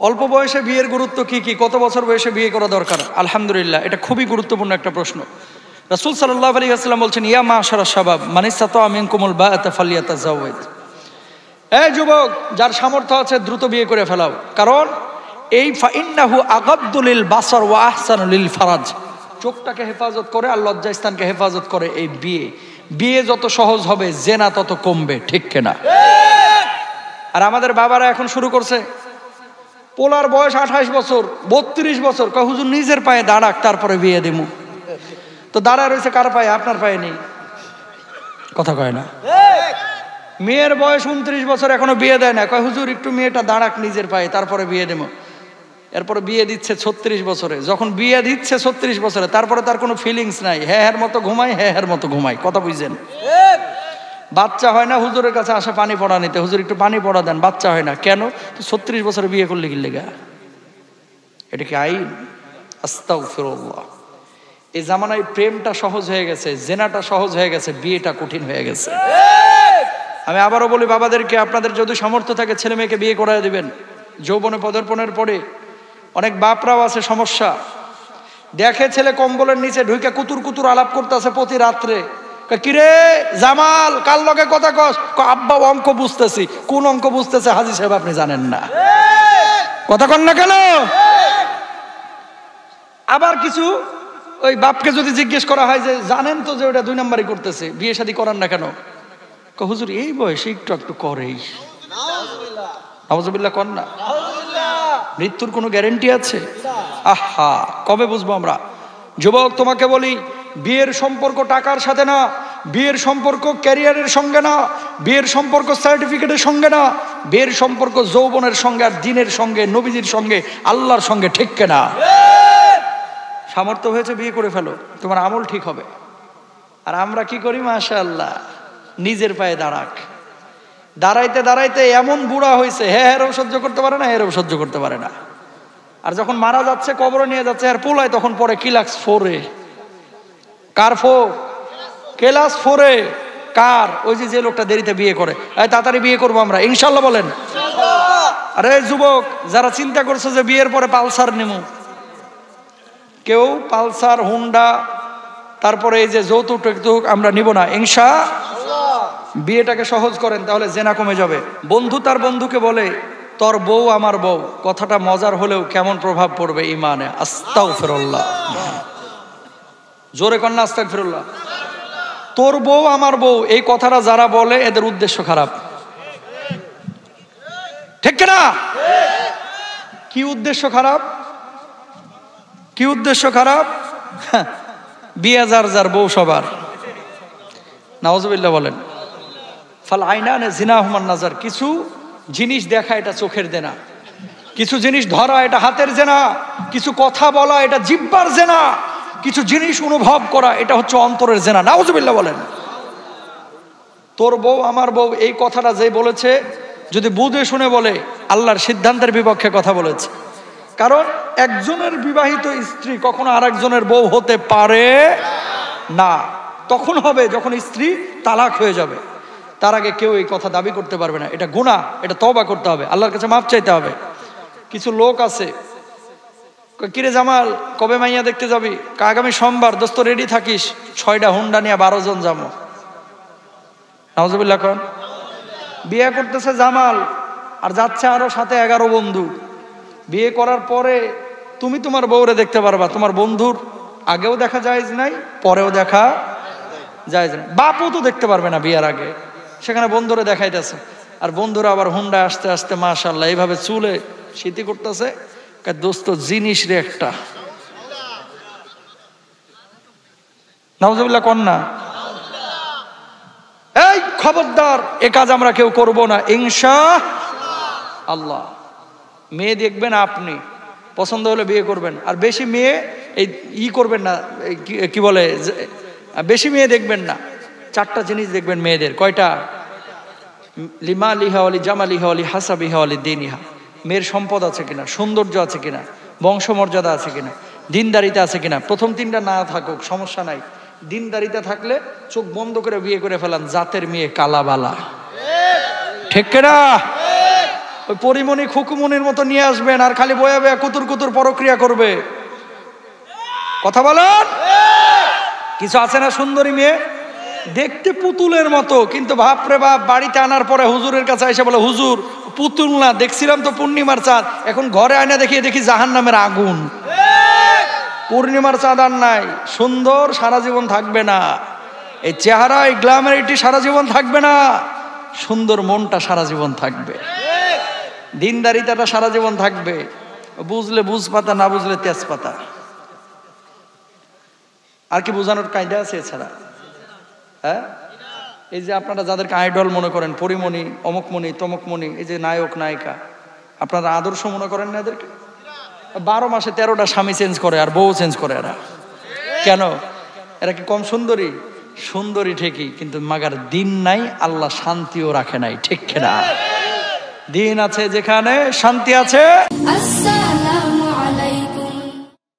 অল্প বয়সে বিয়ের গুরুত্ব কি কি, কত বছর বয়সে বিয়ে করা দরকার? আলহামদুলিল্লাহ, এটা খুবই গুরুত্বপূর্ণ একটা প্রশ্ন। রাসূল সাল্লাল্লাহু আলাইহি ওয়াসাল্লাম বলছেন, ইয়া মাশারাশ শাবাব মান ইসতাতা মিনকুমুল বাআতা ফালইয়াতাজাওয়াজ। এই যুবক, যার সামর্থ্য আছে দ্রুত বিয়ে করে ফেলাও, কারণ এই ফাইন্নাহু আগাদ্দু লিল বাসার ওয়া আহসানু লিল ফারাজ। চোখটাকে হেফাজত করে আর লজ্জাস্থানকে হেফাজত করে এই বিয়ে। বিয়ে যত সহজ হবে জেনা তত কমবে, ঠিক কিনা? আর আমাদের বাবারা এখন শুরু করছে, পোলার বয়স 28 বছর 32 বছর, কয় হুজুর নিজের পায়ে দাঁড়াক তারপরে বিয়ে দেবো। তো দাঁড়ায় রয়েছে কার পায়ে? আপনার পায়ে নেই, কথা কয় না। মেয়ের বয়স 29 বছর, এখনো বিয়ে দেয় না, কয় হুজুর একটু মেয়েটা দাঁড়াক নিজের পায়ে তারপরে বিয়ে দেবো। এরপরে বিয়ে দিচ্ছে 36 বছরে। যখন বিয়ে দিচ্ছে 36 বছরে, তারপরে তার কোনো ফিলিংস নাই, হ্যাঁ মতো ঘুমায়, হ্যাঁ মতো ঘুমায়, কথা বুঝছেন? বাচ্চা হয় না, হুজুরের কাছে আসে পানি পড়া নিতে, হুজুর একটু পানি পড়া দেন, বাচ্চা হয় না কেন? তো 36 বছরে বিয়ে করলে কি লেগা? এটা কি আইন? আস্তাগফিরুল্লাহ। এই জামানায় প্রেমটা সহজ হয়ে গেছে, জেনাটা সহজ হয়ে গেছে, বিয়েটা কঠিন হয়ে গেছে। আমি আবারও বলি বাবাদেরকে, আপনাদের যদি সামর্থ্য থাকে ছেলে মেয়েকে বিয়ে করায় দিবেন। যৌবনে পদার্পণের পরে অনেক বাপরাও আছে সমস্যা, দেখে ছেলে কম্বলের নিচে ঢুকে কুতুর কুতুর আলাপ করতেছে প্রতি রাত্রে। কিরে জামাল, কার লগে কথা কস? আব্বা অঙ্ক বুঝতেছি। কোন অঙ্ক বুঝতেছে হাজী সাহেব? আপনি জানেন না, কথা কন না কেন? আবার কিছু ওই বাপকে যদি জিজ্ঞেস করা হয় যে জানেন তো যে ওটা 2 নাম্বারই করতেছে, বিয়ে শাদী করান না কেন? হুজুর এই বয়সে একটু একটু করেই। নাউজুবিল্লাহ কন না। মৃত্যুর কোনো গ্যারেন্টি আছে? আহা, কবে বুঝবো আমরা? যুবক, তোমাকে বলি, বিয়ের সম্পর্ক টাকার সাথে না, বিয়ের সম্পর্ক ক্যারিয়ারের সঙ্গে না, বিয়ের সম্পর্ক সার্টিফিকেটের সঙ্গে না, বিয়ের সম্পর্ক যৌবনের সঙ্গে আর দ্বীনের সঙ্গে, নবীজির সঙ্গে, আল্লাহর সঙ্গে, ঠিক কিনা? সামর্থ্য হয়েছে বিয়ে করে ফেলো, তোমার আমল ঠিক হবে। আর আমরা কি করি? মাশাআল্লাহ, নিজের পায়ে দাঁড়াক। দাঁড়াইতে দাঁড়াইতে এমন বুড়া হয়েছে, হ্যাঁ সহ্য করতে পারে না, এরও সহ্য করতে পারে না। আর যখন মারা যাচ্ছে, কবরে নিয়ে যাচ্ছে আর পোলায়, তখন পরে ক্লাস 4-এ। কার 4? ক্লাস 4-এ। কার? ওই যে লোকটা দেরিতে বিয়ে করে। তাড়াতাড়ি বিয়ে করবো আমরা ইনশাল্লাহ, বলেন। আরে যুবক, যারা চিন্তা করছে যে বিয়ের পরে পালসার নেবো, কেউ পালসার, হুন্ডা, তারপরে এই যে যৌতুক আমরা নিব না ইনশাআল্লাহ। বিয়েটাকে সহজ করেন, তাহলে জেনা কমে যাবে। বন্ধু তার বন্ধুকে বলে, তোর বউ আমার বউ, কথাটা মজার হলেও কেমন প্রভাব পড়বে ইমানে? আস্তাগফিরুল্লাহ, জোরে কন্যা আস্তাগফিরুল্লাহ। তোর বউ আমার বউ, এই কথাটা যারা বলে এদের উদ্দেশ্য খারাপ, ঠিক কিনা? কি উদ্দেশ্য খারাপ? কি উদ্দেশ্য খারাপ? বিয়ে যার যার, বউ সবার। নাউজুবিল্লাহ বলেন। ফাল আইনানে জিনাহুমান নাজার। কিছু জিনিস দেখা এটা চোখের জেনা, কিছু জিনিস ধরা এটা হাতের জেনা, কিছু কথা বলা এটা জিহ্বার জেনা, কিছু জিনিস অনুভব করা এটা হচ্ছে অন্তরের জেনা। নাউজুবিল্লাহ বলেন। তোর বউ আমার বউ, এই কথাটা যে বলেছে, যদি বুঝে শুনে বলে, আল্লাহর সিদ্ধান্তের বিপক্ষে কথা বলেছে। কারণ একজনের বিবাহিত স্ত্রী কখনো আরেকজনের বউ হতে পারে না। তখন হবে যখন স্ত্রী তালাক হয়ে যাবে, তার আগে কেউ এই কথা দাবি করতে পারবে না। এটা গুনাহ, এটা তওবা করতে হবে, আল্লাহর কাছে মাফ চাইতে হবে। কিছু লোক আছে, কিরে জামাল কবে মাইয়া দেখতে যাবি? আগামী সোমবার। দোস্ত রেডি থাকিস, 6টা হুন্ডা নিয়ে 12 জন যাবো। নাউজুবিল্লাহ কোন? বিয়ে করতেছে জামাল, আর যাচ্ছে আরো সাথে 11 বন্ধু। বিয়ে করার পরে তুমি তোমার বউরে দেখতে পারবা, তোমার বন্ধুর আগেও দেখা যায় নাই, পরেও দেখা যায় না। বাপও তো দেখতে পারবে না বিয়ের আগে, সেখানে বন্ধুরে দেখাইতেছে। আর বন্ধুরা আবার হুন্ডা আসতে আসতে মাশাআল্লাহ এইভাবে চুলে স্মৃতি করতেছে, দোস্ত জিনিস রে একটা। নাউজুবিল্লাহ কন্যা। এই খবরদার, এ কাজ আমরা কেউ করব না ইনশাআল্লাহ। মেয়ে দেখবেন, আপনি পছন্দ হলে বিয়ে করবেন। আর বেশি মেয়ে এই করবেন না, কি বলে, বেশি মেয়ে দেখবেন না। 4টা জিনিস দেখবেন মেয়েদের। কয়টা? লিমা লিহা অলি জামা লিহা অলি হাসাবিহা অলি দিনিহা। মেয়ের সম্পদ আছে কিনা, সৌন্দর্য আছে কিনা, বংশমর্যাদা আছে কিনা, দিনদারিতা আছে কিনা। প্রথম 3টা না থাকুক সমস্যা নাই, দিনদারিতা থাকলে চোখ বন্ধ করে বিয়ে করে ফেলান। জাতের মেয়ে কালাবালা, ঠিক কিনা? ওই পরিমণি খুকুমনির মতো নিয়ে আসবেন আর খালি বয়া বয়া কুতুর কুতুর পরক্রিয়া করবে। কথা বলেন। কিছু আছে না সুন্দরী মেয়ে দেখতে পুতুলের মতো, কিন্তু বাপরে বাপ বাড়িতে আনার পরে হুজুরের কাছে এসে বলে হুজুর পুতুল না, দেখছিলাম তো পূর্ণিমার চাঁদ, এখন ঘরে আয়না দেখিয়ে দেখি জাহান্নামের আগুন। পূর্ণিমার চাঁদ আর নাই, সুন্দর সারা জীবন থাকবে না, এই চেহারা এই গ্ল্যামারিটি সারা জীবন থাকবে না, সুন্দর মনটা সারা জীবন থাকবে, দিনদারিতাটা সারা জীবন থাকবে। বুঝলে বুঝ পাতা, না বুঝলে তেজপাতা। আর কি বোঝানোর কায়দা আছে এছাড়া? হ্যাঁ, এই যে আপনারা যাদেরকে আইডল মনে করেন, পরিমণি, অমুকমণি, তমুকমণি, এই যে নায়ক নায়িকা, আপনারা আদর্শ মনে করেন না এদেরকে? 12 মাসে 13টা স্বামী চেঞ্জ করে আর বউ চেঞ্জ করে এরা। কেন? এরা কি কম সুন্দরী? সুন্দরী ঠিকই, কিন্তু মাগার দিন নাই, আল্লাহ শান্তিও রাখে নাই। ঠিক কিনা? দিন আছে যেখানে শান্তি আছে।